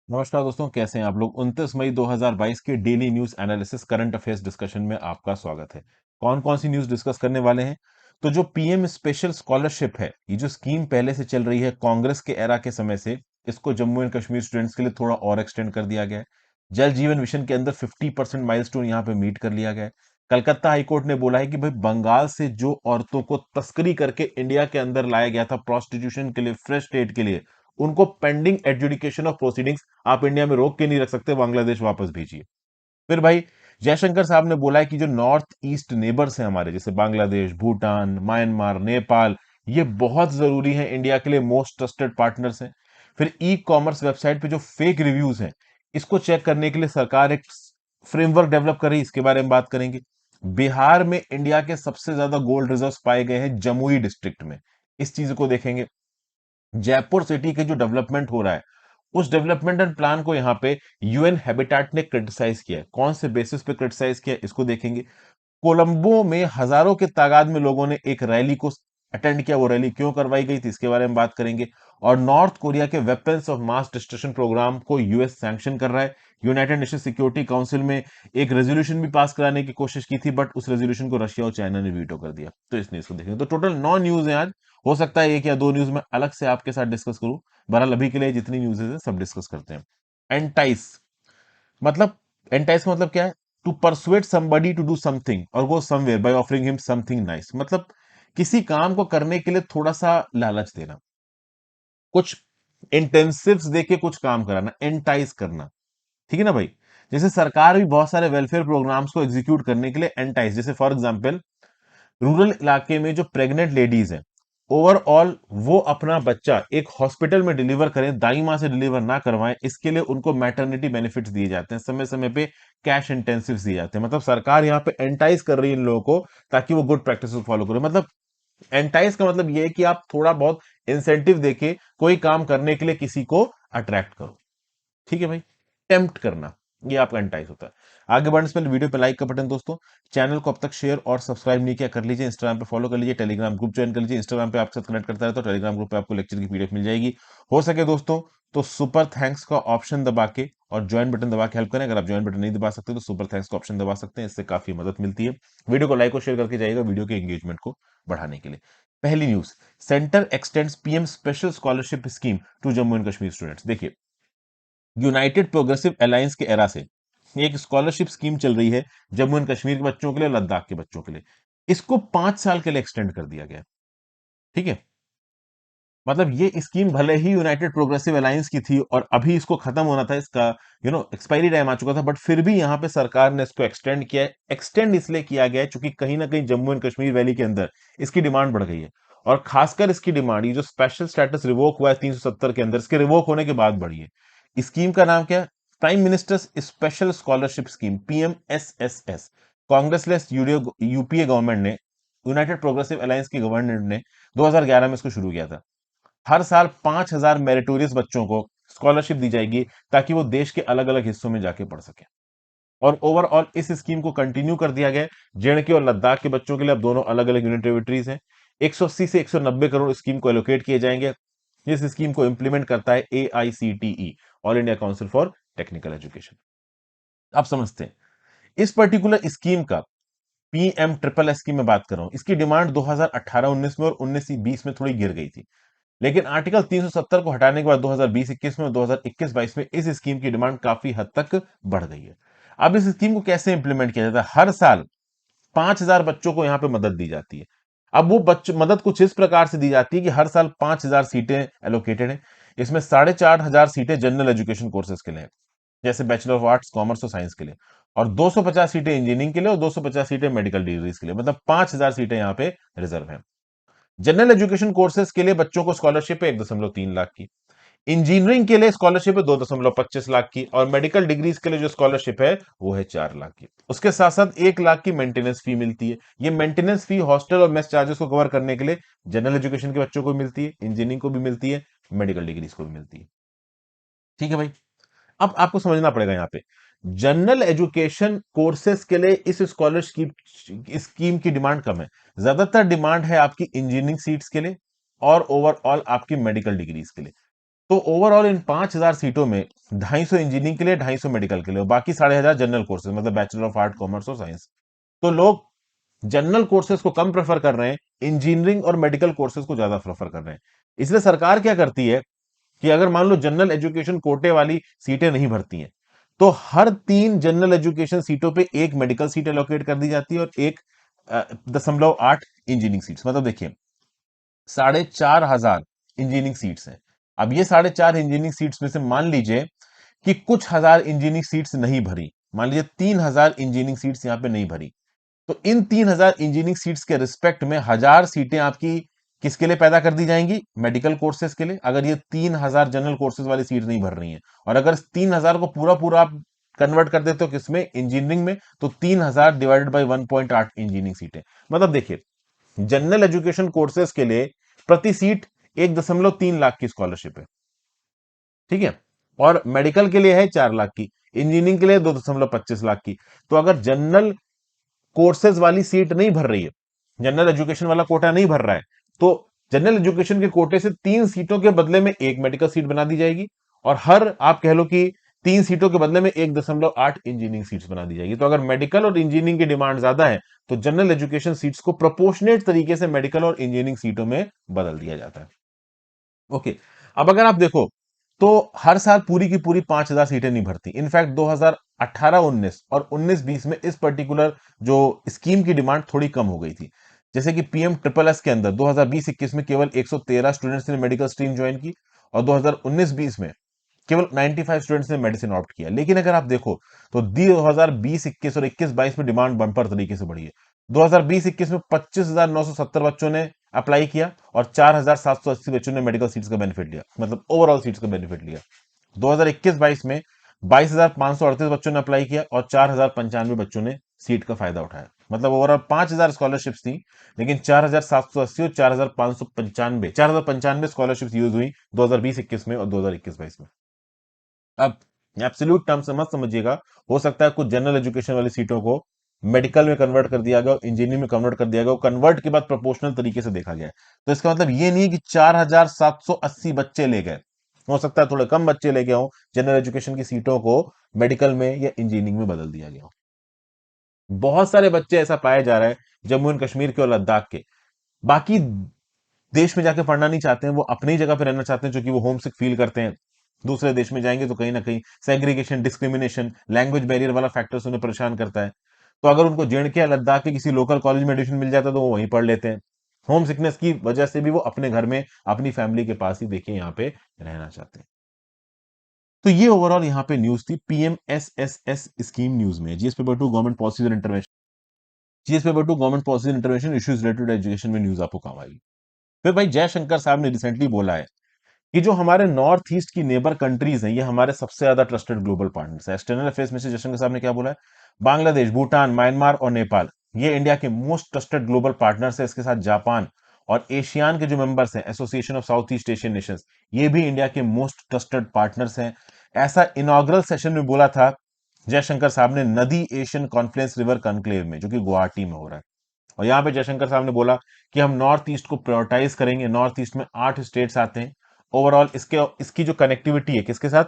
नमस्कार दोस्तों, कैसे हैं आप लोग। 29 मई 2022 के daily news analysis current affairs discussion में आपका स्वागत है। कौन कौन सी न्यूज डिस्कस करने वाले हैं? तो जो पीएम स्पेशल स्कॉलरशिप है, ये जो स्कीम पहले से चल रही है कांग्रेस के एरा के समय से, इसको जम्मू एंड कश्मीर स्टूडेंट्स के लिए थोड़ा और एक्सटेंड कर दिया गया है। जल जीवन मिशन के अंदर 50% माइलस्टोन यहाँ पे मीट कर लिया गया है। कलकत्ता हाईकोर्ट ने बोला है कि भाई बंगाल से जो औरतों को तस्करी करके इंडिया के अंदर लाया गया था प्रोस्टिट्यूशन के लिए, फ्रेश स्टेट के लिए, उनको पेंडिंग एडजुडिकेशन ऑफ प्रोसीडिंग्स आप इंडिया में रोक के नहीं रख सकते, बांग्लादेश वापस भेजिए। फिर भाई जयशंकर साहब ने बोला है कि जो नॉर्थ ईस्ट नेबर्स हैं हमारे, जैसे बांग्लादेश, भूटान, म्यांमार, नेपाल, ये बहुत जरूरी है इंडिया के लिए, मोस्ट ट्रस्टेड पार्टनर्स हैं। फिर ई कॉमर्स वेबसाइट पे जो फेक रिव्यूज हैं, इसको चेक करने के लिए सरकार एक फ्रेमवर्क डेवलप कर रही है, इसके बारे में बात करेंगे। बिहार में इंडिया के सबसे ज्यादा गोल्ड रिजर्व्स पाए गए हैं जमुई डिस्ट्रिक्ट में, इस चीज को देखेंगे। जयपुर सिटी के जो डेवलपमेंट हो रहा है, उस डेवलपमेंट एंड प्लान को यहां पे यूएन हैबिटेट ने क्रिटिसाइज किया है। कौन से बेसिस पे क्रिटिसाइज किया है, इसको देखेंगे। कोलंबो में हजारों के तादाद में लोगों ने एक रैली को अटेंड किया, वो रैली क्यों करवाई गई थी, इसके बारे में बात करेंगे। और नॉर्थ कोरिया के weapons of mass destruction programme को यूएस सैंक्शन कर रहा है। यूनाइटेड नेशन सिक्योरिटी काउंसिल में एक रेजोल्यूशन भी पास कराने की कोशिश की थी, बट उस रेजोल्यूशन को रशिया और चाइना ने वीटो कर दिया। तो इसने इसको देखेंगे। तो टोटल 9 न्यूज है आज। हो सकता है एक या दो न्यूज में अलग से आपके साथ डिस्कस करूं। बहरहाल अभी के लिए जितनी न्यूज है सब डिस्कस करते हैं। एंटाइस मतलब, एंटाइस का मतलब क्या है? To persuade somebody to do something or go somewhere by offering him something nice. मतलब किसी काम को करने के लिए थोड़ा सा लालच देना, कुछ इंटेंसिव्स देके कुछ काम कराना, एंटाइज करना। ठीक है ना भाई। जैसे सरकार भी बहुत सारे वेलफेयर प्रोग्राम्स को एग्जीक्यूट करने के लिए एंटाइज, जैसे फॉर एग्जांपल रूरल इलाके में जो प्रेग्नेंट लेडीज हैं, ओवरऑल वो अपना बच्चा एक हॉस्पिटल में डिलीवर करें, दाई मां से डिलीवर ना करवाएं, इसके लिए उनको मैटरनिटी बेनिफिट्स दिए जाते हैं, समय समय पे कैश इंटेंसिव्स दिए जाते हैं। मतलब सरकार यहाँ पे एंटाइज कर रही है इन लोगों को, ताकि वो गुड प्रैक्टिस को फॉलो करें। मतलब एंटाइज का मतलब ये है कि आप थोड़ा बहुत इंसेंटिव देके कोई काम करने के लिए किसी को अट्रैक्ट करो। ठीक है भाई। टेम्प्ट करना, ये आपका एंटाइज होता है। आगे बढ़ने से पहले वीडियो पे लाइक का बटन दोस्तों, चैनल को अब तक शेयर और सब्सक्राइब नहीं किया कर लीजिए, इंस्टाग्राम पे फॉलो कर लीजिए, टेलीग्राम ग्रुप ज्वाइन कर लीजिए। इंस्टाग्राम पे आपके साथ कनेक्ट करता रहता है, तो टेलीग्राम ग्रुप पे आपको लेक्चर की पीडीएफ मिल जाएगी। हो सके दोस्तों तो सुपर थैंक्स का ऑप्शन दबा के और ज्वाइन बटन दबा के हेल्प करें। अगर आप ज्वाइन बटन नहीं दबा सकते तो सुपर थैंक्स का ऑप्शन दबा सकते हैं, इससे काफी मदद मिलती है। वीडियो को लाइक और शेयर करके जाइएगा वीडियो के एंगेजमेंट को बढ़ाने के लिए। पहली news, centre extends PM special scholarship scheme to Jammu and Kashmir students. देखिए, यूनाइटेड प्रोग्रेसिव अलायंस के एरा से एक स्कॉलरशिप स्कीम चल रही है जम्मू एंड कश्मीर के बच्चों के लिए, लद्दाख के बच्चों के लिए। इसको 5 साल के लिए एक्सटेंड कर दिया गया। ठीक है। मतलब ये स्कीम भले ही यूनाइटेड प्रोग्रेसिव अलायंस की थी और अभी इसको खत्म होना था, इसका एक्सपायरी टाइम आ चुका था, बट फिर भी यहां पे सरकार ने इसको एक्सटेंड किया है। एक्सटेंड इसलिए किया गया है क्योंकि कहीं ना कहीं जम्मू एंड कश्मीर वैली के अंदर इसकी डिमांड बढ़ गई है। और खासकर इसकी डिमांड, ये जो स्पेशल स्टेटस रिवोक हुआ है 370 के अंदर, इसके रिवोक होने के बाद बढ़ी है। स्कीम का नाम क्या है? Prime minister's special scholarship scheme, PMSSS. कांग्रेसलेस यूपीए गवर्नमेंट ने, यूनाइटेड प्रोग्रेसिव अलायंस की गवर्नमेंट ने 2011 में इसको शुरू किया था। हर साल 5,000 मेरिटोरियस बच्चों को स्कॉलरशिप दी जाएगी, ताकि वो देश के अलग अलग हिस्सों में जाके पढ़ सके। और ओवरऑल इस स्कीम को कंटिन्यू कर दिया गया है। जेएंडके और लद्दाख के बच्चों के लिए अब दोनों अलग अलग यूनियन टेरिटरीज हैं। 180 से 190 करोड़ स्कीम को एलोकेट किए जाएंगे। इस स्कीम को इंप्लीमेंट करता है AICTE, all India council for technical education. आप समझते हैं इस पर्टिकुलर स्कीम का, पीएम ट्रिपल एस की मैं बात कर रहा हूं, इसकी डिमांड 2018-19 में और 19-20 में थोड़ी गिर गई थी। लेकिन आर्टिकल 370 को हटाने के बाद 2020-21 में और 2021-22 में इस स्कीम की डिमांड काफी हद तक बढ़ गई है। अब इस स्कीम को कैसे इंप्लीमेंट किया जाता है? हर साल 5,000 बच्चों को यहां पे मदद दी जाती है। अब वो बच्चों मदद कुछ इस प्रकार से दी जाती है कि हर साल 5,000 सीटें एलोकेटेड हैं। इसमें 4,500 सीटें जनरल एजुकेशन कोर्सेज के लिए हैं, जैसे बैचलर ऑफ आर्ट्स, कॉमर्स और साइंस के लिए। और 250 सीटें इंजीनियरिंग के लिए और 250 सीटें मेडिकल डिग्रीज के लिए। मतलब 5,000 सीटें यहाँ पे रिजर्व हैं। जनरल एजुकेशन कोर्सेज के लिए बच्चों को स्कॉलरशिप है 1.3 लाख की। इंजीनियरिंग के लिए स्कॉलरशिप है 2.25 लाख की। और मेडिकल डिग्रीज के लिए जो स्कॉलरशिप है वो है 4 लाख की। उसके साथ साथ 1 लाख की मेंटेनेंस फी मिलती है। ये मेंटेनेंस फी हॉस्टल और मेस चार्जेस को कवर करने के लिए जनरल एजुकेशन के बच्चों को मिलती है, इंजीनियरिंग को भी मिलती है, मेडिकल डिग्रीज को भी मिलती है। ठीक है भाई। अब आपको समझना पड़ेगा यहाँ पे, जनरल एजुकेशन कोर्सेज के लिए इस स्कॉलरशिप स्कीम की डिमांड कम है। ज्यादातर डिमांड है आपकी इंजीनियरिंग सीट्स के लिए और ओवरऑल आपकी मेडिकल डिग्रीज के लिए। तो ओवरऑल इन 5,000 सीटों में 250 इंजीनियरिंग के लिए, 250 मेडिकल के लिए, और बाकी 1500 जनरल कोर्सेज, मतलब बैचलर ऑफ आर्ट, कॉमर्स और साइंस। तो लोग जनरल कोर्सेज को कम प्रेफर कर रहे हैं, इंजीनियरिंग और मेडिकल कोर्सेज को ज्यादा प्रेफर कर रहे हैं। इसलिए सरकार क्या करती है कि अगर मान लो जनरल एजुकेशन कोटे वाली सीटें नहीं भरती हैं, तो हर 3 जनरल एजुकेशन सीटों पे एक मेडिकल सीट एलोकेट कर दी जाती है और 1.8 इंजीनियरिंग सीट्स। मतलब देखिए, 4,500 इंजीनियरिंग सीट्स हैं। अब ये 4,500 इंजीनियरिंग सीट्स में से मान लीजिए कि कुछ हजार इंजीनियरिंग सीट्स नहीं भरी, मान लीजिए 3,000 इंजीनियरिंग सीट्स यहां पे नहीं भरी, तो इन 3,000 इंजीनियरिंग सीट्स के रिस्पेक्ट में 1,000 सीटें आपकी किसके लिए पैदा कर दी जाएंगी? मेडिकल कोर्सेज के लिए, अगर ये 3,000 जनरल कोर्सेज वाली सीट नहीं भर रही हैं। और अगर 3,000 को पूरा पूरा आप कन्वर्ट कर देते हो किसमें? इंजीनियरिंग में, तो 3,000 डिवाइडेड बाई 1.8 इंजीनियरिंग सीटें। मतलब देखिए, जनरल एजुकेशन कोर्सेज के लिए प्रति सीट 1.3 लाख की स्कॉलरशिप है, ठीक है, और मेडिकल के लिए है 4 लाख की, इंजीनियरिंग के लिए 2.25 लाख की। तो अगर जनरल कोर्सेज वाली सीट नहीं भर रही है, जनरल एजुकेशन वाला कोटा नहीं भर रहा है, तो जनरल एजुकेशन के कोटे से 3 सीटों के बदले में एक मेडिकल सीट बना दी जाएगी, और हर आप कह लो कि 3 सीटों के बदले में 1.8 इंजीनियरिंग सीट्स बना दी जाएगी। तो अगर मेडिकल और इंजीनियरिंग की डिमांड ज्यादा है, तो जनरल एजुकेशन सीट्स को प्रोपोर्शनेट तरीके से मेडिकल और इंजीनियरिंग सीटों में बदल दिया जाता है। ओके, अब अगर आप देखो, तो हर साल पूरी की पूरी 5,000 सीटें नहीं भरती। इनफैक्ट 2018-19 और 19-20 में इस पर्टिकुलर जो स्कीम की डिमांड थोड़ी कम हो गई थी। जैसे कि पीएम ट्रिपल एस के अंदर 2020-21 में केवल 113 स्टूडेंट्स ने मेडिकल स्ट्रीम ज्वाइन की, और 2019-20 में केवल 95 स्टूडेंट्स ने मेडिसिन ऑप्ट किया। लेकिन अगर आप देखो, तो 2020-21 और 21-22 में डिमांड बम्पर तरीके से बढ़ी है। 2020-21 में 25,970 बच्चों ने अप्लाई किया, और 4,780 बच्चों ने मेडिकल सीट्स का बेनिफिट लिया, मतलब ओवरऑल सीट्स का बेनिफिट लिया। 2021-22 में 22,538 बच्चों ने अप्लाई किया, और 4,095 बच्चों ने सीट का फायदा उठाया। मतलब ओवरऑल 5,000 स्कॉलरशिप्स थी, लेकिन 4,780 और 4,595 स्कॉलरशिप्स यूज हुई 2020-21 में और 2021-22 में। अब एब्सोल्यूट टर्म से मत समझिएगा, हो सकता है कुछ जनरल एजुकेशन वाली सीटों को मेडिकल में कन्वर्ट कर दिया गया, इंजीनियरिंग में कन्वर्ट कर दिया गया, कन्वर्ट के बाद प्रोपोर्शनल तरीके से देखा गया है। तो इसका मतलब ये नहीं है कि 4,780 बच्चे ले गए, हो सकता है थोड़े कम बच्चे ले गए हों, जनरल एजुकेशन की सीटों को मेडिकल में या इंजीनियरिंग में बदल दिया गया हो। बहुत सारे बच्चे ऐसा पाया जा रहा है जम्मू एंड कश्मीर के और लद्दाख के, बाकी देश में जाके पढ़ना नहीं चाहते हैं, वो अपनी जगह पे रहना चाहते हैं, क्योंकि वो होम सिक फील करते हैं। दूसरे देश में जाएंगे तो कहीं ना कहीं सेग्रीगेशन, डिस्क्रिमिनेशन, लैंग्वेज बैरियर वाला फैक्टर्स उन्हें परेशान करता है। तो अगर उनको जेएंडके या लद्दाख के किसी लोकल कॉलेज में एडमिशन मिल जाता है, तो वो वहीं पढ़ लेते हैं। होम सिकनेस की वजह से भी वो अपने घर में अपनी फैमिली के पास ही देखिए यहाँ पे रहना चाहते हैं। तो ये ओवरऑल यहाँ पे न्यूज थी पीएमएसएसएस स्कीम न्यूज में, GS paper 2 government policies and intervention, GS paper 2 government policies and intervention issues related to education में न्यूज आपको काम आएगी। फिर भाई जयशंकर साहब ने रिसेंटली बोला है कि जो हमारे नॉर्थ ईस्ट की नेबर कंट्रीज हैं, ये हमारे सबसे ज्यादा ट्रस्टेड ग्लोबल पार्टनर्स है। एक्सटर्नल अफेयर्स मिनिस्टर जयशंकर साहब ने क्या बोला है? बांग्लादेश, भूटान, म्यांमार और नेपाल, ये इंडिया के मोस्ट ट्रस्टेड ग्लोबल पार्टनर्स है। इसके साथ जापान और एशियान के जो मेंबर्स हैं, association of south east Asian Nations, ये भी इंडिया के मोस्ट ट्रस्टेड पार्टनर्स हैं। ऐसा इनॉग्रल सेशन में बोला था जयशंकर साहब ने नदी एशियन कॉन्फ्रेंस रिवर कॉन्क्लेव में, जो कि गुवाहाटी में हो रहा है। और यहां पे जयशंकर साहब ने बोला कि हम नॉर्थ ईस्ट को प्रायोरिटाइज करेंगे। नॉर्थ ईस्ट में 8 स्टेट्स आते हैं। ओवरऑल इसके इसकी जो कनेक्टिविटी है किसके साथ?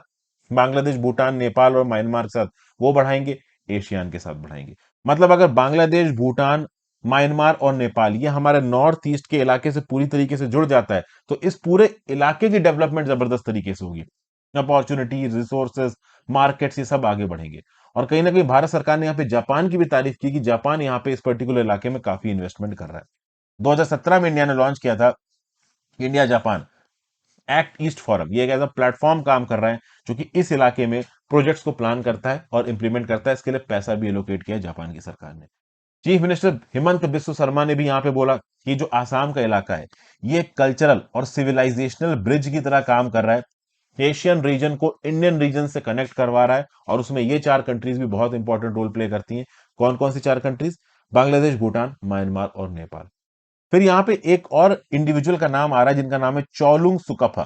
बांग्लादेश, भूटान, नेपाल और म्यांमार के साथ, वो बढ़ाएंगे, एशियान के साथ बढ़ाएंगे। मतलब अगर बांग्लादेश, भूटान, म्यांमार और नेपाल ये हमारे नॉर्थ ईस्ट के इलाके से पूरी तरीके से जुड़ जाता है, तो इस पूरे इलाके की डेवलपमेंट जबरदस्त तरीके से होगी। अपॉर्चुनिटी, रिसोर्सेज, मार्केट्स, ये सब आगे बढ़ेंगे। और कहीं ना कहीं भारत सरकार ने यहाँ पे जापान की भी तारीफ की कि जापान यहाँ पे इस पर्टिकुलर इलाके में काफी इन्वेस्टमेंट कर रहा है। 2017 में इंडिया ने लॉन्च किया था India Japan act east forum. ये एक ऐसा प्लेटफॉर्म काम कर रहा है जो कि इस इलाके में प्रोजेक्ट्स को प्लान करता है और इंप्लीमेंट करता है। इसके लिए पैसा भी एलोकेट किया है जापान की सरकार ने। चीफ मिनिस्टर हिमंत बिस्व शर्मा ने भी यहाँ पे बोला कि जो आसाम का इलाका है, ये कल्चरल और सिविलाइजेशनल ब्रिज की तरह काम कर रहा है। एशियन रीजन को इंडियन रीजन से कनेक्ट करवा रहा है, और उसमें ये 4 कंट्रीज भी बहुत इंपॉर्टेंट रोल प्ले करती हैं। कौन कौन सी 4 कंट्रीज? बांग्लादेश, भूटान, म्यांमार और नेपाल। फिर यहाँ पे एक और इंडिविजुअल का नाम आ रहा है जिनका नाम है Chaolung Sukaphaa.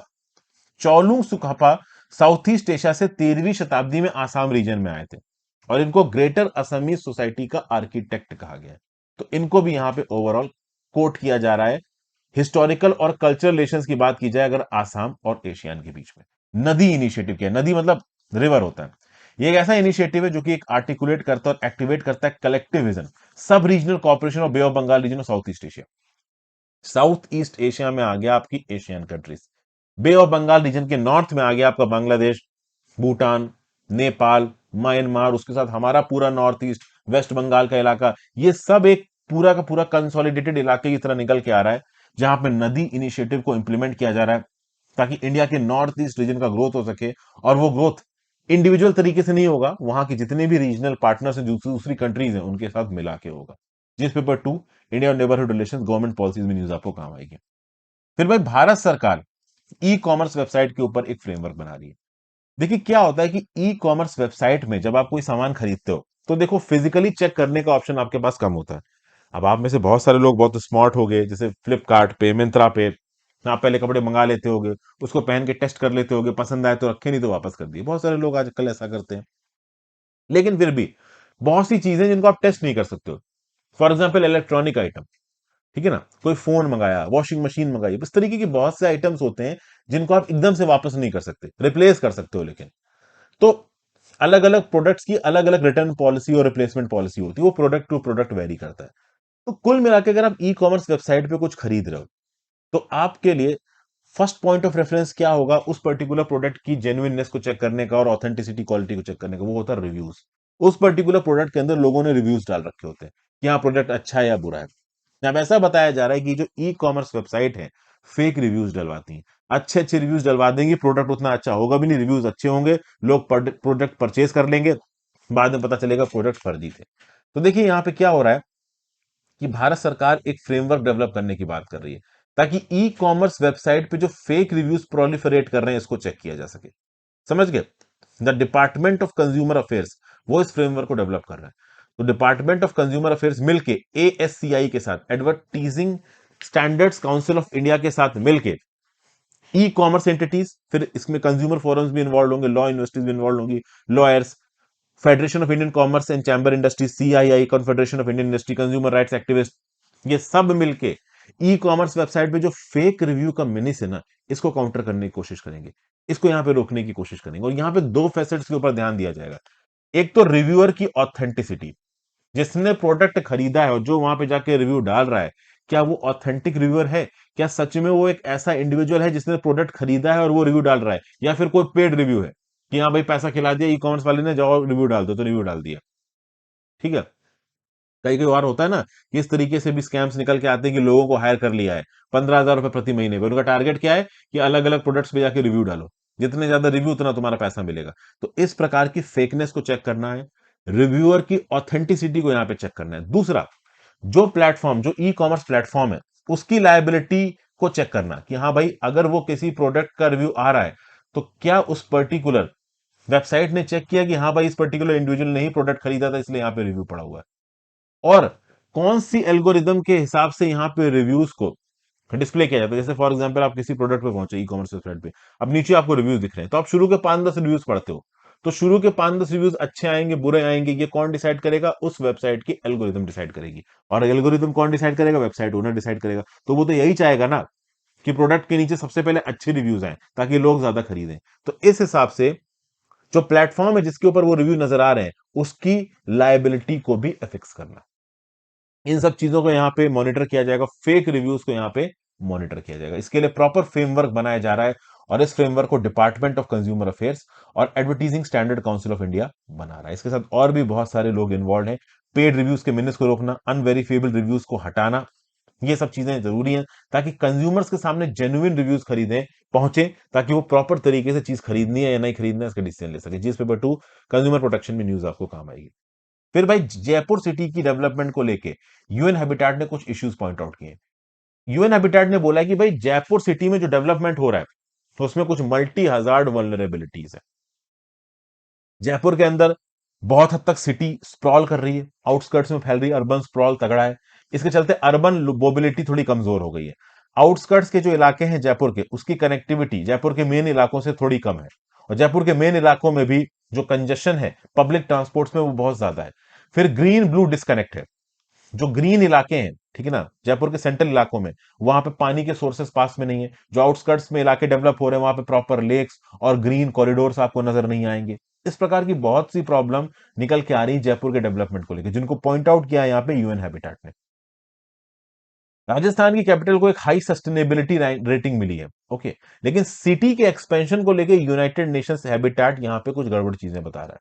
Chaolung Sukaphaa south east Asia से 13वीं शताब्दी में आसाम रीजन में आए थे, और इनको ग्रेटर असमीज सोसाइटी का आर्किटेक्ट कहा गया है। तो इनको भी यहाँ पे ओवरऑल कोट किया जा रहा है। हिस्टोरिकल और कल्चरल रिलेशंस की बात की जाए अगर आसाम और एशियान के बीच में, नदी इनिशिएटिव किया, नदी मतलब रिवर होता है। ये एक ऐसा इनिशिएटिव है जो कि एक आर्टिकुलेट करता है और एक्टिवेट करता है collective vision, sub regional corporation of bay of Bengal region और south east Asia. South east Asia में आ गया आपकी Asian countries, bay of Bengal region के नॉर्थ में आ गया आपका बांग्लादेश, भूटान, नेपाल, म्यांमार, उसके साथ हमारा पूरा नॉर्थ ईस्ट, वेस्ट बंगाल का इलाका, ये सब एक पूरा का पूरा कंसोलिडेटेड इलाके की तरह निकल के आ रहा है, जहां पे नदी इनिशिएटिव को इंप्लीमेंट किया जा रहा है ताकि इंडिया के नॉर्थ ईस्ट रीजन का ग्रोथ हो सके। और वो ग्रोथ इंडिविजुअल तरीके से नहीं होगा, वहां के जितने भी रीजनल पार्टनर्स हैं, दूसरी कंट्रीज हैं, उनके साथ मिला के होगा। जिस पेपर 2, इंडिया और नेबरहुड रिलेशन, गवर्नमेंट पॉलिसीज में न्यूज आपको काम आएगी। फिर भाई भारत सरकार ई कॉमर्स वेबसाइट के ऊपर एक फ्रेमवर्क बना रही है। देखिए क्या होता है कि ई कॉमर्स वेबसाइट में जब आप कोई सामान खरीदते हो तो देखो फिजिकली चेक करने का ऑप्शन आपके पास कम होता है। अब आप में से बहुत सारे लोग बहुत स्मार्ट हो गए, जैसे फ्लिपकार्ट पे, मिंत्रा पे, आप पहले कपड़े मंगा लेते होगे, उसको पहन के टेस्ट कर लेते होगे, पसंद आए तो रखे, नहीं तो वापस कर दिए। बहुत सारे लोग आजकल ऐसा करते हैं। लेकिन फिर भी बहुत सी चीजें जिनको आप टेस्ट नहीं कर सकते हो, फॉर एग्जाम्पल इलेक्ट्रॉनिक आइटम, ठीक है ना, कोई फोन मंगाया, वॉशिंग मशीन मंगाई, इस तरीके के बहुत से आइटम्स होते हैं जिनको आप एकदम से वापस नहीं कर सकते, रिप्लेस कर सकते हो लेकिन। तो अलग अलग प्रोडक्ट्स की अलग अलग रिटर्न पॉलिसी और रिप्लेसमेंट पॉलिसी होती है, वो प्रोडक्ट टू प्रोडक्ट वेरी करता है। तो कुल मिला के अगर आप ई कॉमर्स वेबसाइट पे कुछ खरीद रहे हो तो आपके लिए फर्स्ट पॉइंट ऑफ रेफरेंस क्या होगा उस पर्टिकुलर प्रोडक्ट की जेन्युइननेस को चेक करने का और ऑथेंटिसिटी क्वालिटी को चेक करने का, वो होता है रिव्यूज। उस पर्टिकुलर प्रोडक्ट के अंदर लोगों ने रिव्यूज डाल रखे होते हैं कि हाँ प्रोडक्ट अच्छा है या बुरा है। अब ऐसा बताया जा रहा है कि जो ई कॉमर्स वेबसाइट है फेक रिव्यूज डलवाती हैं। अच्छे अच्छे रिव्यूज डलवा देंगी, प्रोडक्ट उतना अच्छा होगा भी नहीं, रिव्यूज अच्छे होंगे, लोग प्रोडक्ट परचेज कर लेंगे, बाद में पता चलेगा प्रोडक्ट फर्जी थे। तो देखिए यहाँ पे क्या हो रहा है कि भारत सरकार एक फ्रेमवर्क डेवलप करने की बात कर रही है ताकि ई कॉमर्स वेबसाइट पे जो फेक रिव्यूज प्रोलिफरेट कर रहे हैं इसको चेक किया जा सके। समझ गए? The department of consumer affairs वो इस फ्रेमवर्क को डेवलप कर रहा है। तो डिपार्टमेंट ऑफ कंज्यूमर अफेयर्स मिलके एएससीआई के साथ, advertising standards council of India के साथ मिलके ई कॉमर्स एंटिटीज, फिर इसमें कंज्यूमर फोरम्स भी इन्वॉल्व होंगे, लॉ यूनिवर्सिटीज भी इन्वॉल्व होंगी, lawyers, federation of Indian commerce and chamber industry, CII, confederation of Indian industry, consumer rights activist, ये सब मिलके ई कॉमर्स वेबसाइट पे जो फेक रिव्यू का मिनिस है ना, इसको काउंटर करने की कोशिश करेंगे, इसको यहां पे रोकने की कोशिश करेंगे। और यहां पे दो फैसेट्स के ऊपर ध्यान दिया जाएगा। एक तो रिव्यूअर की ऑथेंटिसिटी, जिसने प्रोडक्ट खरीदा है और जो वहां पे जाके रिव्यू डाल रहा है, क्या वो ऑथेंटिक रिव्यूअर है? क्या सच में वो एक ऐसा इंडिविजुअल है जिसने प्रोडक्ट खरीदा है और वो रिव्यू डाल रहा है, या फिर कोई पेड रिव्यू है कि हाँ भाई पैसा खिला दिया ई कॉमर्स वाले ने, जाओ रिव्यू डाल दो, तो रिव्यू डाल दिया। ठीक है। कई कई बार होता है ना कि इस तरीके से भी स्कैम्स निकल के आते हैं कि लोगों को हायर कर लिया है 15,000 रुपए प्रति महीने पे, उनका टारगेट क्या है कि अलग अलग प्रोडक्ट्स पे जाके रिव्यू डालो, जितने ज्यादा रिव्यू उतना तुम्हारा पैसा मिलेगा। तो इस प्रकार की फेकनेस को चेक करना है, रिव्यूअर की ऑथेंटिसिटी को यहां पे चेक करना है। दूसरा, जो प्लेटफॉर्म, जो ई कॉमर्स प्लेटफॉर्म है, उसकी लायबिलिटी को चेक करना कि हाँ भाई अगर वो किसी प्रोडक्ट का रिव्यू आ रहा है तो क्या उस पर्टिकुलर वेबसाइट ने चेक किया कि हाँ भाई इस पर्टिकुलर इंडिविजुअल ने ही प्रोडक्ट खरीदा था इसलिए यहाँ पे रिव्यू पड़ा हुआ है, और कौन सी एल्गोरिदम के हिसाब से यहाँ पे रिव्यूज को डिस्प्ले किया जाता है। जैसे फॉर एग्जांपल आप किसी प्रोडक्ट पे पहुंचे ई कॉमर्स वेबसाइट पे, अब नीचे आपको रिव्यूज दिख रहे हैं, तो आप शुरू के 5-10 रिव्यूज पढ़ते हो, तो शुरू के 5-10 रिव्यूज अच्छे आएंगे बुरे आएंगे, ये कौन डिसाइड करेगा? उस वेबसाइट की एल्गोरिदम डिसाइड करेगी। और एल्गोरिदम कौन डिसाइड करेगा? वेबसाइट ओनर डिसाइड करेगा। तो वो तो यही चाहेगा ना कि प्रोडक्ट के नीचे सबसे पहले अच्छे रिव्यूज आए ताकि लोग ज्यादा खरीदें। तो इस हिसाब से जो प्लेटफॉर्म है जिसके ऊपर वो रिव्यू नजर आ रहे हैं, उसकी लायबिलिटी को भी अफिक्स करना, इन सब चीजों को यहां पे मॉनिटर किया जाएगा, फेक रिव्यूज को यहां पे मॉनिटर किया जाएगा। इसके लिए प्रॉपर फ्रेमवर्क बनाया जा रहा है और इस फ्रेमवर्क को डिपार्टमेंट ऑफ कंज्यूमर अफेयर्स और advertising standard council of India बना रहा है। इसके साथ और भी बहुत सारे लोग इन्वॉल्व हैं। पेड रिव्यूज के मिनट्स को रोकना, अनवेरिफिएबल रिव्यूज को हटाना, ये सब चीजें जरूरी हैं ताकि कंज्यूमर्स के सामने जेन्युइन रिव्यूज खरीदें पहुंचे, ताकि वो प्रॉपर तरीके से चीज खरीदनी है या नहीं खरीदना है इसका डिसीजन ले सके। जीएस पेपर 2 कंज्यूमर प्रोटेक्शन में न्यूज आपको काम आएगी। फिर भाई जयपुर सिटी की डेवलपमेंट को लेके यूएन हैबिटेट ने कुछ इश्यूज पॉइंट आउट किए। यूएन हैबिटेट ने बोला है कि भाई जयपुर सिटी में जो डेवलपमेंट हो रहा है तो उसमें कुछ मल्टी हजार्ड वल्नरेबिलिटीज है। जयपुर के अंदर बहुत हद तक सिटी स्प्रॉल कर रही है, आउटस्कर्ट्स में फैल रही है, अर्बन स्प्रॉल तगड़ा है, इसके चलते अर्बन मोबिलिटी थोड़ी कमजोर हो गई है। आउटस्कर्ट्स के जो इलाके हैं जयपुर के, उसकी कनेक्टिविटी जयपुर के मेन इलाकों से थोड़ी कम है, और जयपुर के मेन इलाकों में भी जो कंजेशन है पब्लिक ट्रांसपोर्ट में वो बहुत ज्यादा है। फिर ग्रीन ब्लू डिस्कनेक्ट है, जो ग्रीन इलाके हैं, ठीक है ना, जयपुर के सेंट्रल इलाकों में, वहां पे पानी के सोर्सेस पास में नहीं है। जो आउटस्कर्ट्स में इलाके डेवलप हो रहे हैं, वहां पे प्रॉपर लेक्स और ग्रीन कॉरिडोर्स आपको नजर नहीं आएंगे। इस प्रकार की बहुत सी प्रॉब्लम निकल के आ रही है जयपुर के डेवलपमेंट को लेकर, जिनको पॉइंट आउट किया है यहाँ पे यूएन हैबिटेट ने। राजस्थान की कैपिटल को एक हाई सस्टेनेबिलिटी रेटिंग मिली है, ओके, लेकिन सिटी के एक्सपेंशन को लेकर यूनाइटेड नेशंस हैबिटेट यहां पे कुछ गड़बड़ चीजें बता रहा है।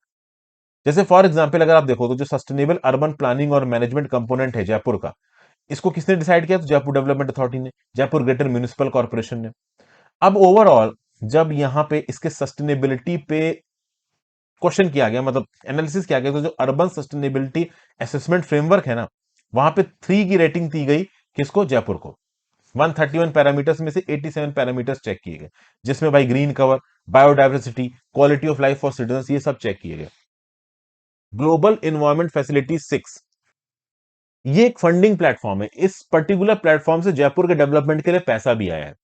जैसे फॉर एग्जांपल अगर आप देखो तो जो सस्टेनेबल अर्बन प्लानिंग और मैनेजमेंट कंपोनेंट है जयपुर का, इसको किसने डिसाइड किया? तो जयपुर डेवलपमेंट अथॉरिटी ने, जयपुर ग्रेटर म्युनिसिपल कॉर्पोरेशन ने। अब ओवरऑल जब यहां पे इसके सस्टेनेबिलिटी पे क्वेश्चन किया गया, मतलब एनालिसिस किया गया, तो जो अर्बन सस्टेनेबिलिटी असेसमेंट फ्रेमवर्क है ना, वहां पे 3 की रेटिंग दी गई। किसको? जयपुर को। 131 पैरामीटर्स में से 87 पैरामीटर्स चेक किए गए, जिसमें भाई green cover, biodiversity, quality of life for citizen, ये सब चेक किए गए। ग्लोबल इन्वायरमेंट फैसिलिटी 6, ये एक फंडिंग प्लेटफॉर्म है। इस पर्टिकुलर प्लेटफॉर्म से जयपुर के डेवलपमेंट के लिए पैसा भी आया है।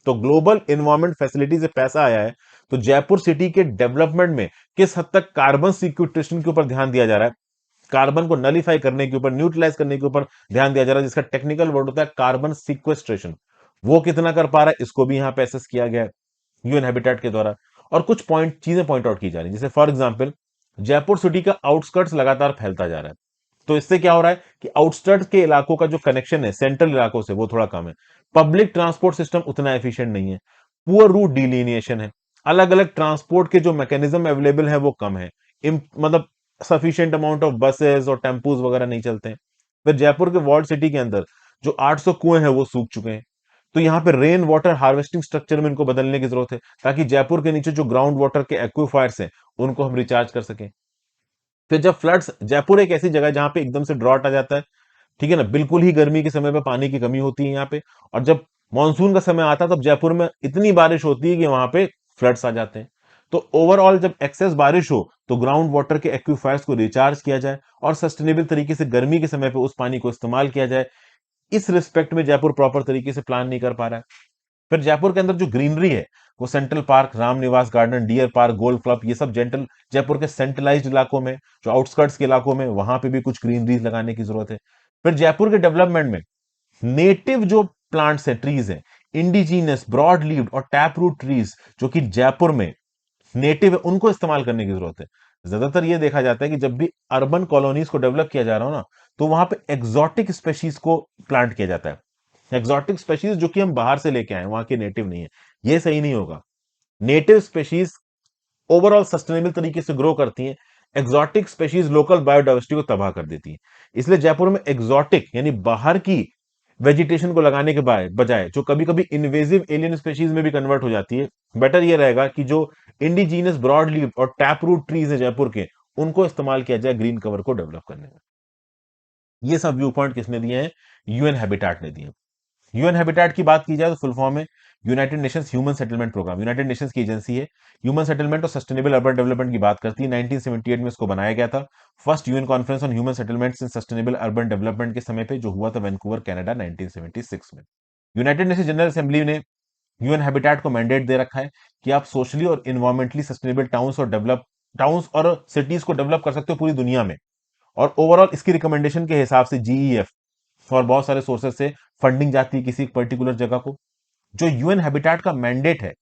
तो ग्लोबल इन्वायरमेंट फैसिलिटी से पैसा आया है, तो जयपुर सिटी के डेवलपमेंट में किस हद तक कार्बन सिक्विस्ट्रेशन के ऊपर ध्यान दिया जा रहा है, कार्बन को नलीफाई करने के ऊपर, न्यूट्रलाइज करने के ऊपर ध्यान दिया जा रहा है, जिसका टेक्निकल वर्ड होता है कार्बन सिक्वेस्ट्रेशन, वो कितना कर पा रहा है, इसको भी यहां पे एसेस किया गया है यूएन हैबिटेट के द्वारा। और कुछ चीजें पॉइंट आउट की जा रही है, जैसे फॉर एग्जांपल जयपुर सिटी का आउटस्कर्ट्स लगातार फैलता जा रहा है। तो इससे क्या हो रहा है कि आउटस्कर्ट्स के इलाकों का जो कनेक्शन है सेंट्रल इलाकों से, वो थोड़ा कम है। पब्लिक ट्रांसपोर्ट सिस्टम उतना एफिशिएंट नहीं है। पुअर रूट डिलीनिएशन है। अलग अलग ट्रांसपोर्ट के जो मैकेनिज्म अवेलेबल है वो कम है। मतलब सफिशिएंट अमाउंट ऑफ बसेस और टेम्पूज वगैरह नहीं चलते हैं। फिर जयपुर के वॉल्ड सिटी के अंदर जो 800 कुएं हैं वो सूख चुके हैं। तो यहाँ पे रेन वाटर हार्वेस्टिंग स्ट्रक्चर में इनको बदलने की जरूरत है, ताकि जयपुर के नीचे जो ग्राउंड वाटर के एक्विफायर्स हैं उनको हम रिचार्ज कर सकें। फिर जब फ्लड्स, जयपुर एक ऐसी जगह है जहां पे एकदम से ड्रॉट आ जाता है, ठीक है ना, बिल्कुल ही गर्मी के समय पे पानी की कमी होती है यहाँ पे। और जब मानसून का समय आता है तब जयपुर में इतनी बारिश होती है कि वहां पे फ्लड्स आ जाते हैं। तो ओवरऑल जब एक्सेस बारिश हो तो ग्राउंड वाटर के एक्विफायर्स को रिचार्ज किया जाए और सस्टेनेबल तरीके से गर्मी के समय पे उस पानी को इस्तेमाल किया जाए। इस रिस्पेक्ट में जयपुर प्रॉपर तरीके से प्लान नहीं कर पा रहा है। फिर जयपुर के अंदर जो ग्रीनरी है, वो central park, Ram Niwas garden, deer park, golf club, ये सब जेंटल जयपुर के सेंट्रलाइज्ड इलाकों में, जो आउटस्कर्ट्स के इलाकों में, वहां पे भी कुछ ग्रीनरी लगाने की जरूरत है। फिर जयपुर के डेवलपमेंट में नेटिव जो प्लांट्स हैं, ट्रीज हैं, इंडिजीनियस, ब्रॉड लीव्ड और टैप रूट ट्रीज, जो कि जयपुर में नेटिव है, उनको इस्तेमाल करने की जरूरत है। ज्यादातर ये देखा जाता है कि जब भी अर्बन कॉलोनीज को डेवलप किया जा रहा हो ना, तो वहां पे एक्सोटिक स्पेशीज को प्लांट किया जाता है। एक्सोटिक स्पेशीज जो कि हम बाहर से लेके आए, वहां के नेटिव नहीं है। ये सही नहीं होगा। नेटिव स्पेशीज ओवरऑल सस्टेनेबल तरीके से ग्रो करती हैं। एक्सोटिक स्पेशीज लोकल बायोडाइवर्सिटी को तबाह कर देती हैं। इसलिए जयपुर में एक्सोटिक यानी बाहर की वेजिटेशन को लगाने के बजाय जो कभी कभी इन्वेजिव एलियन स्पेशीज में भी कन्वर्ट हो जाती है, बेटर ये रहेगा कि जो इंडिजीनियस ब्रॉड लीव और टैप रूट ट्रीज है जयपुर के, उनको इस्तेमाल किया जाए ग्रीन कवर को डेवलप करने में। ये सब व्यू पॉइंट किसने दिए हैं? यूएन हैबिटेट ने दिए। यूएन हैबिटेट की बात की जाए तो फुल फॉर्म है United Nations Human Settlement Programme. United Nations की एजेंसी है, ह्यूमन सेटलमेंट और सस्टेनेबल अर्बन डेवलपमेंट की बात करती है। 1978 में इसको बनाया गया था। First UN conference on human settlements in sustainable urban development के समय पे जो हुआ था वैंकूवर कनाडा 1976 में। यूनाइटेड नेशन जनरल असेंबली ने यूएन हैबिटेट को मैंडेट दे रखा है कि आप सोशली और इन्वायरमेंटली सस्टेनेबल टाउन्स और सिटीज को डेवलप कर सकते हो पूरी दुनिया में। और ओवरऑल इसकी रिकमेंडेशन के हिसाब से जीईएफ और बहुत सारे सोर्सेस से फंडिंग जाती है किसी पर्टिकुलर जगह को। जो यूएन हैबिटेट का मैंडेट है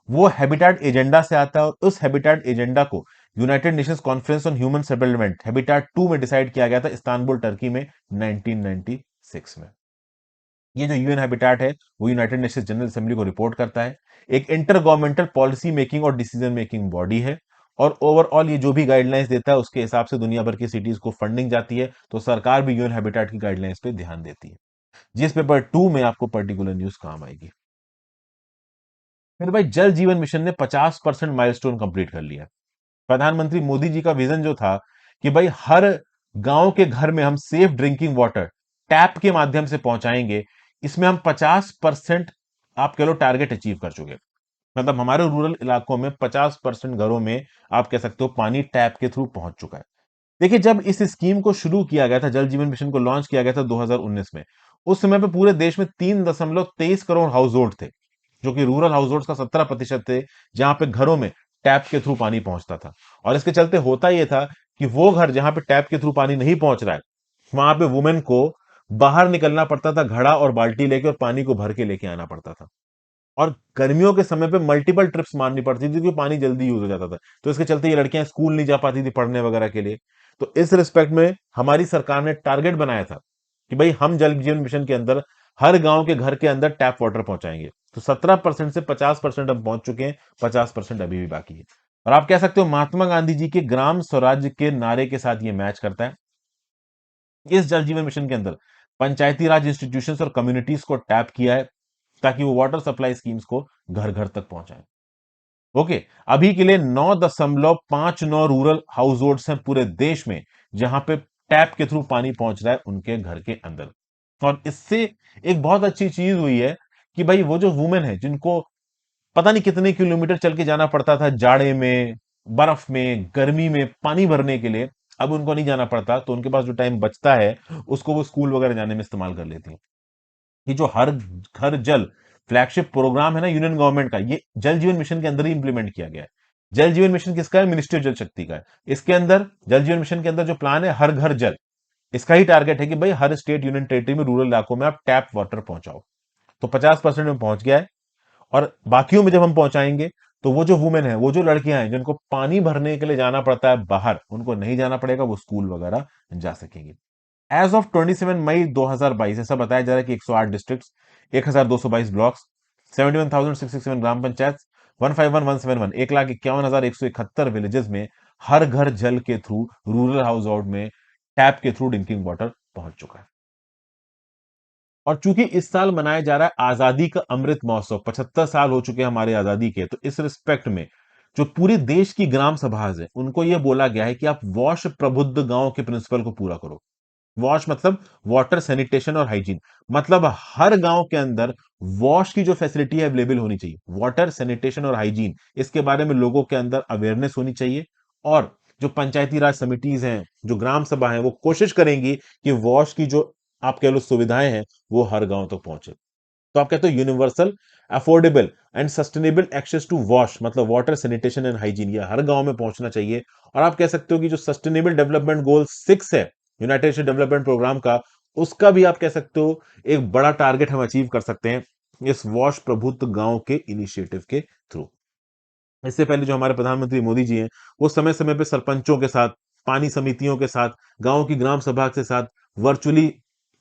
वो हैबिटेट एजेंडा से आता है, और उस हैबिटेट एजेंडा को United Nations conference on human settlement habitat 2 में डिसाइड किया गया था इस्तांबुल टर्की में 1996 में। ये जो यूएन हैबिटेट है वो यूनाइटेड नेशंस जनरल असेंबली को रिपोर्ट करता है। एक इंटर गवर्नमेंटल पॉलिसी मेकिंग और डिसीजन मेकिंग बॉडी है। और ओवरऑल ये जो भी गाइडलाइंस देता है उसके हिसाब से दुनिया भर की सिटीज को फंडिंग जाती है। तो सरकार भी यूएन हैबिटेट की गाइडलाइंस पे ध्यान देती है। जिस पेपर 2 में आपको पर्टिकुलर न्यूज काम आएगी। फिर भाई जल जीवन मिशन ने 50% माइलस्टोन कंप्लीट कर लिया। प्रधानमंत्री मोदी जी का विजन जो था कि भाई हर गांव के घर में हम सेफ ड्रिंकिंग वाटर टैप के माध्यम से पहुंचाएंगे, इसमें हम 50% आप कह लो टारगेट अचीव कर चुके। मतलब हमारे रूरल इलाकों में 50% घरों में आप कह सकते हो पानी टैप के थ्रू पहुंच चुका है। देखिए जब इस स्कीम को शुरू किया गया था, जल जीवन मिशन को लॉन्च किया गया था 2019 में, उस समय पे पूरे देश में 3.23 करोड़ हाउस होल्ड थे, जो कि रूरल हाउस होल्ड का 17% थे, जहां पे घरों में टैप के थ्रू पानी पहुंचता था। और इसके चलते होता यह था कि वो घर जहां पे टैप के थ्रू पानी नहीं पहुंच रहा है, वहां पे वुमेन को बाहर निकलना पड़ता था घड़ा और बाल्टी लेके, और पानी को भर के लेके आना पड़ता था। और गर्मियों के समय पे मल्टीपल ट्रिप्स मारनी पड़ती थी क्योंकि पानी जल्दी यूज हो जाता था। तो इसके चलते ये लड़कियां स्कूल नहीं जा पाती थी पढ़ने वगैरह के लिए। तो इस रिस्पेक्ट में हमारी सरकार ने टारगेट बनाया था कि भाई हम जल जीवन मिशन के अंदर हर गांव के घर के अंदर टैप वाटर पहुंचाएंगे। तो 17% से 50% हम पहुंच चुके हैं, 50% अभी भी बाकी है। और आप कह सकते हो महात्मा गांधी जी के ग्राम स्वराज्य के नारे के साथ ये मैच करता है। इस जल जीवन मिशन के अंदर पंचायती राज इंस्टीट्यूशंस और कम्युनिटीज को टैप किया है ताकि वो वाटर सप्लाई स्कीम्स को घर घर तक पहुंचाएं। ओके, अभी के लिए 9.59 रूरल हाउस होल्ड्स हैं पूरे देश में जहां पे टैप के थ्रू पानी पहुंच रहा है उनके घर के अंदर। और इससे एक बहुत अच्छी चीज हुई है कि भाई वो जो वुमेन है जिनको पता नहीं कितने किलोमीटर चल के जाना पड़ता था जाड़े में, बर्फ में, गर्मी में पानी भरने के लिए, अब उनको नहीं जाना पड़ता। तो उनके पास जो टाइम बचता है उसको वो स्कूल वगैरह जाने में इस्तेमाल कर लेती हैं। ये जो हर घर जल फ्लैगशिप प्रोग्राम है ना यूनियन गवर्नमेंट का, ये जल जीवन मिशन के अंदर ही इंप्लीमेंट किया गया है। जल जीवन मिशन किसका है? मिनिस्ट्री ऑफ जल शक्ति का है। इसके अंदर जल जीवन मिशन के अंदर जो प्लान है हर घर जल, इसका ही टारगेट है कि भाई हर स्टेट यूनियन टेरिटरी में रूरल इलाकों में आप टैप वाटर पहुंचाओ। तो 50% में पहुंच गया है। और बाकियों में जब हम पहुंचाएंगे तो वो जो वुमेन है, वो जो लड़कियां हैं जिनको पानी भरने के लिए जाना पड़ता है बाहर, उनको नहीं जाना पड़ेगा, वो स्कूल वगैरह जा सकेंगे। एज ऑफ 27 मई 2022 ऐसा बताया जा रहा है कि 108 डिस्ट्रिक्ट्स, 1222 ब्लॉक्स, 71,667 ग्राम पंचायत, 151,171 1,51,171 विलेजेस में हर घर जल के थ्रू रूरल हाउस होल्ड में टैप के थ्रू ड्रिंकिंग वाटर पहुंच चुका है। और चूंकि इस साल मनाया जा रहा है आजादी का अमृत महोत्सव, 75 साल हो चुके हैं हमारी आजादी के, तो इस रिस्पेक्ट में जो पूरे देश की ग्राम सभा है उनको यह बोला गया है कि आप वॉश प्रबुद्ध गांव के प्रिंसिपल को पूरा करो। वॉश मतलब वाटर सैनिटेशन और हाइजीन, मतलब हर गांव के अंदर वॉश की जो फैसिलिटी है अवेलेबल होनी चाहिए। वाटर सैनिटेशन और हाइजीन, इसके बारे में लोगों के अंदर अवेयरनेस होनी चाहिए। और जो पंचायती राज समितिज हैं, जो ग्राम सभा है, वो कोशिश करेंगी कि वॉश की जो आप कह लो सुविधाएं हैं वो हर गांव तक पहुंचे। तो आप कहते हो universal, affordable and sustainable access to वॉश मतलब वाटर सैनिटेशन एंड हाइजीन, ये हर गांव में पहुंचना चाहिए। और आप कह सकते हो कि जो सस्टेनेबल डेवलपमेंट गोल 6 है यूनाइटेड नेशन डेवलपमेंट प्रोग्राम का, उसका भी आप कह सकते हो एक बड़ा टारगेट हम अचीव कर सकते हैं इस वॉश प्रभुत्व गांव के इनिशिएटिव के थ्रू। इससे पहले जो हमारे प्रधानमंत्री मोदी जी हैं, वो समय समय पे सरपंचों के साथ, पानी समितियों के साथ, गांव की ग्राम सभा के साथ वर्चुअली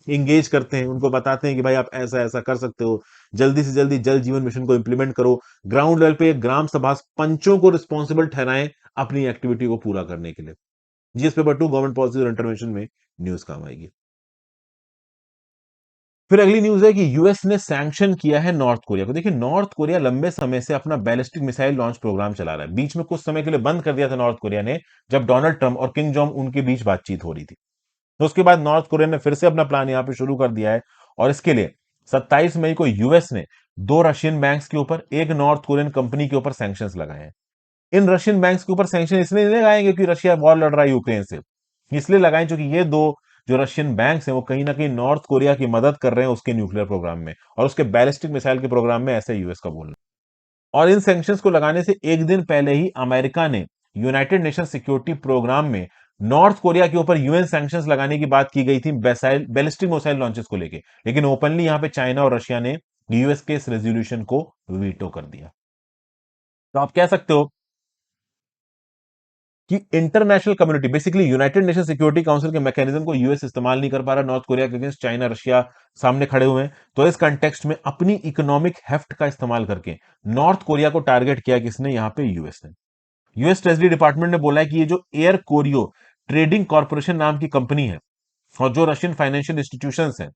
इंगेज करते हैं, उनको बताते हैं कि भाई आप ऐसा ऐसा कर सकते हो, जल्दी से जल्दी जल जीवन मिशन को इंप्लीमेंट करो। ग्राउंड लेवल पे ग्राम सभा पंचों को रिस्पॉन्सिबल ठहराएं अपनी एक्टिविटी को पूरा करने के लिए। जीएस पेपर 2 गवर्नमेंट पॉलिसी और इंटरवेंशन में न्यूज काम आएगी। फिर अगली न्यूज है कि यूएस ने सैंक्शन किया है नॉर्थ कोरिया को। देखिए, नॉर्थ कोरिया लंबे समय से अपना बैलिस्टिक मिसाइल लॉन्च प्रोग्राम चला रहा है। बीच में कुछ समय के लिए बंद कर दिया था नॉर्थ कोरिया ने, जब डोनाल्ड ट्रंप और किंग जोंग उनके बीच बातचीत हो रही थी। तो उसके बाद नॉर्थ कोरिया ने फिर से अपना प्लान यहां पे शुरू कर दिया है। और इसके लिए 27 मई को यूएस ने 2 रशियन बैंक्स के ऊपर, एक नॉर्थ कोरियन कंपनी के ऊपर सैंक्शंस लगाए हैं। इन रशियन बैंक्स के ऊपर सैंक्शन इसलिए नहीं लगाएंगे क्योंकि रशिया वॉर लड़ रहा है यूक्रेन से, इसलिए लगाएं क्योंकि ये दो जो रशियन बैंक्स हैं वो कहीं ना कहीं नॉर्थ कोरिया की मदद कर रहे हैं उसके न्यूक्लियर प्रोग्राम में और उसके बैलिस्टिक मिसाइल के प्रोग्राम में, ऐसे यूएस का बोलना। और इन सैंक्शंस को लगाने से एक दिन पहले ही अमेरिका ने यूनाइटेड नेशन सिक्योरिटी प्रोग्राम में नॉर्थ कोरिया के ऊपर यूएन सैंक्शंस लगाने की बात की गई थी बैलिस्टिक मिसाइल लॉन्चेस को लेकर, लेकिन ओपनली यहां पे चाइना और रशिया ने यूएस के इस रेजोल्यूशन को वीटो कर दिया। तो आप कह सकते हो कि international community, basically United nation security council के मैकेनिज्म को यूएस इस्तेमाल नहीं कर पा रहा नॉर्थ कोरिया के अगेंस्ट। चाइना रशिया सामने खड़े हुए हैं। तो इस कंटेक्स्ट में अपनी इकोनॉमिक हेफ्ट का इस्तेमाल करके नॉर्थ कोरिया को टारगेट किया किसने? यहां पे यूएस ने। यूएस ट्रेजरी डिपार्टमेंट ने बोला है कि ये जो एयर कोरियो ट्रेडिंग कॉर्पोरेशन नाम की कंपनी है और जो रशियन फाइनेंशियल इंस्टीट्यूशंस हैं,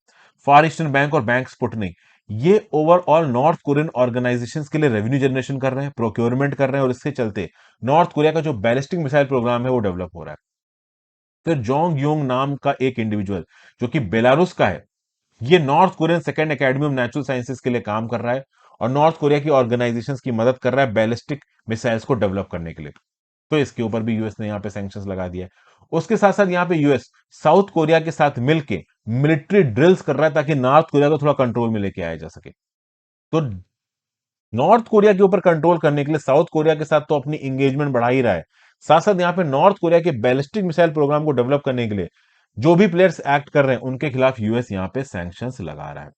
फार ईस्टर्न बैंक और बैंक स्पुटनिक, ये ओवरऑल नॉर्थ कोरियन ऑर्गेनाइजेशंस के लिए रेवेन्यू जनरेशन कर रहे हैं, प्रोक्योरमेंट कर रहे हैं, और इसके चलते नॉर्थ कोरिया का जो बैलिस्टिक मिसाइल प्रोग्राम है वो डेवलप हो रहा है। फिर जोंग योंग नाम का एक इंडिविजुअल जो कि बेलारूस का है, ये north Korean second academy of natural sciences के लिए काम कर रहा है और नॉर्थ कोरिया की ऑर्गेनाइजेशंस की मदद कर रहा है बैलिस्टिक मिसाइल्स को डेवलप करने के लिए। तो इसके ऊपर भी यूएस ने यहां पे सैंक्शंस लगा दिया है। उसके साथ साथ यहां पे यूएस साउथ कोरिया के साथ मिलके मिलिट्री ड्रिल्स कर रहा है ताकि नॉर्थ कोरिया को थोड़ा कंट्रोल में लेके आया जा सके। तो नॉर्थ कोरिया के ऊपर कंट्रोल करने के लिए साउथ कोरिया के साथ तो अपनी एंगेजमेंट बढ़ा ही रहा है, साथ साथ यहां पे नॉर्थ कोरिया के बैलिस्टिक मिसाइल प्रोग्राम को डेवलप करने के लिए जो भी प्लेयर्स एक्ट कर रहे हैं उनके खिलाफ यूएस यहाँ पे सैंक्शंस लगा रहा है।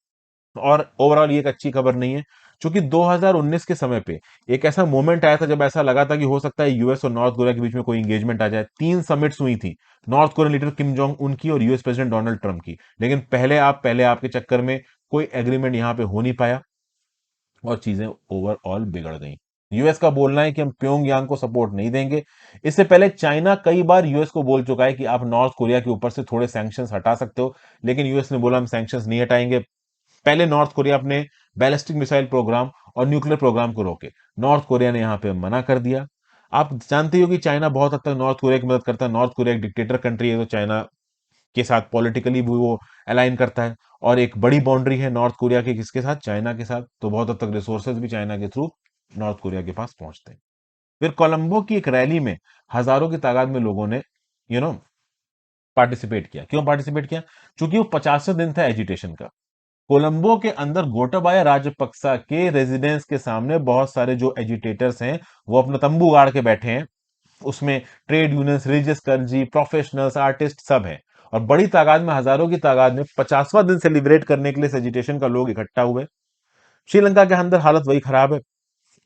और ओवरऑल ये एक अच्छी खबर नहीं है, क्योंकि 2019 के समय पे एक ऐसा मोमेंट आया था जब ऐसा लगा था कि हो सकता है यूएस और नॉर्थ कोरिया के बीच में कोई एंगेजमेंट आ जाए। 3 समिट्स हुई थी, north Korean leader Kim Jong उनकी और यूएस प्रेसिडेंट डोनाल्ड ट्रंप की, लेकिन पहले आप के चक्कर में कोई एग्रीमेंट यहां पे हो नहीं पाया और चीजें ओवरऑल बिगड़ गई। यूएस का बोलना है कि हम प्योंगयांग को सपोर्ट नहीं देंगे। इससे पहले चाइना कई बार यूएस को बोल चुका है कि आप नॉर्थ कोरिया के ऊपर से थोड़े सैंक्शंस हटा सकते हो, लेकिन यूएस ने बोला हम सैंक्शंस नहीं हटाएंगे। पहले नॉर्थ कोरिया अपने बैलिस्टिक मिसाइल प्रोग्राम और न्यूक्लियर प्रोग्राम को रोके, नॉर्थ कोरिया ने यहां पे मना कर दिया। आप जानते हो कि चाइना बहुत हद तक नॉर्थ कोरिया की मदद करता है। नॉर्थ कोरिया एक डिक्टेटर कंट्री है, तो चाइना के साथ पॉलिटिकली भी वो अलाइन करता है, और एक बड़ी बाउंड्री है नॉर्थ कोरिया के किसके साथ, चाइना के साथ, तो बहुत हद तक रिसोर्सेज भी चाइना के थ्रू नॉर्थ कोरिया के पास पहुंचते हैं। फिर कोलंबो की एक रैली में हजारों की तादाद में लोगों ने यू नो पार्टिसिपेट किया। क्यों पार्टिसिपेट किया? क्योंकि वो 50वें दिन था एजिटेशन का। कोलंबो के अंदर गोटाबाया राजपक्सा के रेजिडेंस के सामने बहुत सारे जो एजिटेटर्स हैं वो अपना तंबू गाड़ के बैठे हैं। उसमें trade unions, religious clergy, professionals, artist सब हैं, और बड़ी तादाद में, हजारों की तादाद में 50वां दिन सेलिब्रेट करने के लिए इस एजिटेशन का लोग इकट्ठा हुए। श्रीलंका के अंदर हालत वही खराब है,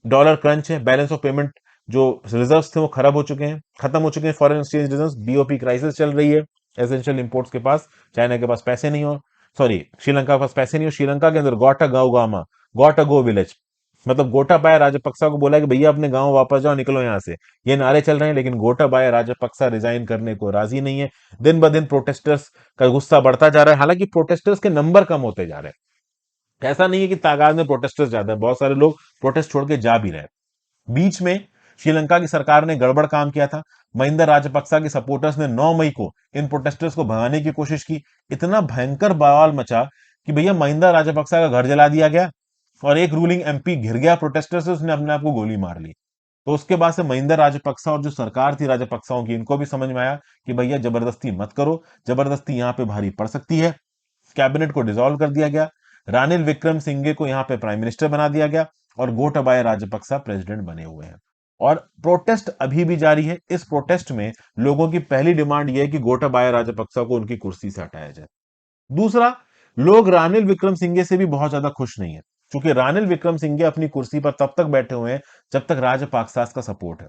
डॉलर क्रंच है, बैलेंस ऑफ पेमेंट जो रिजर्व्स थे वो खराब हो चुके हैं, खत्म हो चुके हैं foreign exchange reserves, BOP crisis चल रही है। एसेंशियल इंपोर्ट्स के पास, चाइना के पास पैसे नहीं हो, सॉरी श्रीलंका के पास पैसे नहीं हो। श्रीलंका के अंदर गोटा गांव गामा, गोटा गो विलेज, मतलब गोटाबाया राजपक्सा को बोला कि भैया अपने गांव वापस जाओ, निकलो यहां से, ये नारे चल रहे हैं, लेकिन गोटाबाया राजपक्सा रिजाइन करने को राजी नहीं है। दिन ब दिन प्रोटेस्टर्स का गुस्सा बढ़ता जा रहा है, हालांकि प्रोटेस्टर्स के नंबर कम होते जा रहे हैं, ऐसा नहीं है कि तादाद में प्रोटेस्टर्स ज्यादा है, बहुत सारे लोग प्रोटेस्ट छोड़ के जा भी रहे हैं। बीच में श्रीलंका की सरकार ने गड़बड़ काम किया था। महिंदा राजपक्सा के सपोर्टर्स ने 9 मई को इन प्रोटेस्टर्स को भगाने की कोशिश की। इतना भयंकर बवाल मचा कि भैया महिंदा राजपक्सा का घर जला दिया गया, और एक रूलिंग एमपी घिर गया प्रोटेस्टर से, उसने अपने आप को गोली मार ली। तो उसके बाद से महिंदा राजपक्सा और जो सरकार थी राजपक्साओं की, इनको भी समझ में आया कि भैया जबरदस्ती मत करो, जबरदस्ती यहां पे भारी पड़ सकती है। कैबिनेट को डिसॉल्व कर दिया गया, रानिल विक्रम सिंघे को यहां पे प्राइम मिनिस्टर बना दिया गया, और गोटाबाया राजपक्सा प्रेसिडेंट बने हुए हैं। और प्रोटेस्ट अभी भी जारी है। इस प्रोटेस्ट में लोगों की पहली डिमांड यह है कि गोटाबाया राजपक्सा को उनकी कुर्सी से हटाया जाए। दूसरा, लोग रानिल विक्रमसिंघे से भी बहुत ज्यादा खुश नहीं है, क्योंकि रानिल विक्रमसिंघे अपनी कुर्सी पर तब तक बैठे हुए हैं जब तक राजपाक्सास का सपोर्ट है।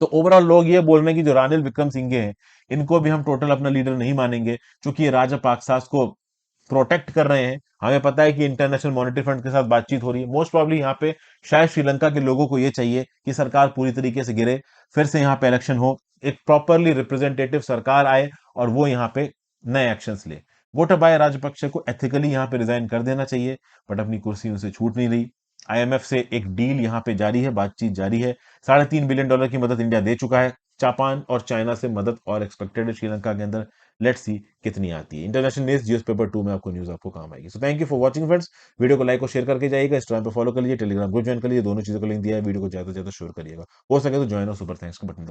तो ओवरऑल लोग ये बोल रहे हैं कि जो रानिल विक्रमसिंघे हैं, इनको भी हम टोटल अपना लीडर नहीं मानेंगे, क्योंकि ये राजपाक्सास को प्रोटेक्ट कर रहे हैं। हमें पता है कि इंटरनेशनल मॉनेटरी फंड के साथ बातचीत हो रही है, मोस्ट प्रॉब्ली यहाँ पे शायद श्रीलंका के लोगों को ये चाहिए कि सरकार पूरी तरीके से गिरे, फिर से यहाँ पे इलेक्शन हो, एक प्रॉपरली रिप्रेजेंटेटिव सरकार आए, और वो यहाँ पे नए एक्शंस ले। गोटाबाया राजपक्षे को एथिकली यहाँ पे रिजाइन कर देना चाहिए, बट अपनी कुर्सी उनसे छूट नहीं रही। आईएमएफ से एक डील यहाँ पे जारी है, बातचीत जारी है। $3.5 बिलियन की मदद इंडिया दे चुका है। जापान और चाइना से मदद और एक्सपेक्टेड है श्रीलंका के अंदर। लेट्स सी कितनी आती है। इंटरनेशनल न्यूज जियोस पेपर 2 में आपको न्यूज आपको काम आएगी। So thank you for watching friends. Video को लाइक और शेयर करके जाइएगा, इंस्टाग्राम पे फॉलो कर लीजिए, टेलीग्राम ग्रुप ज्वाइन कर लीजिए, दोनों चीजों का लिंक दिया है, वीडियो को ज्यादा से ज्यादा शेयर करिएगा, हो सके तो ज्वाइन और सुपर थैंक्स का बटन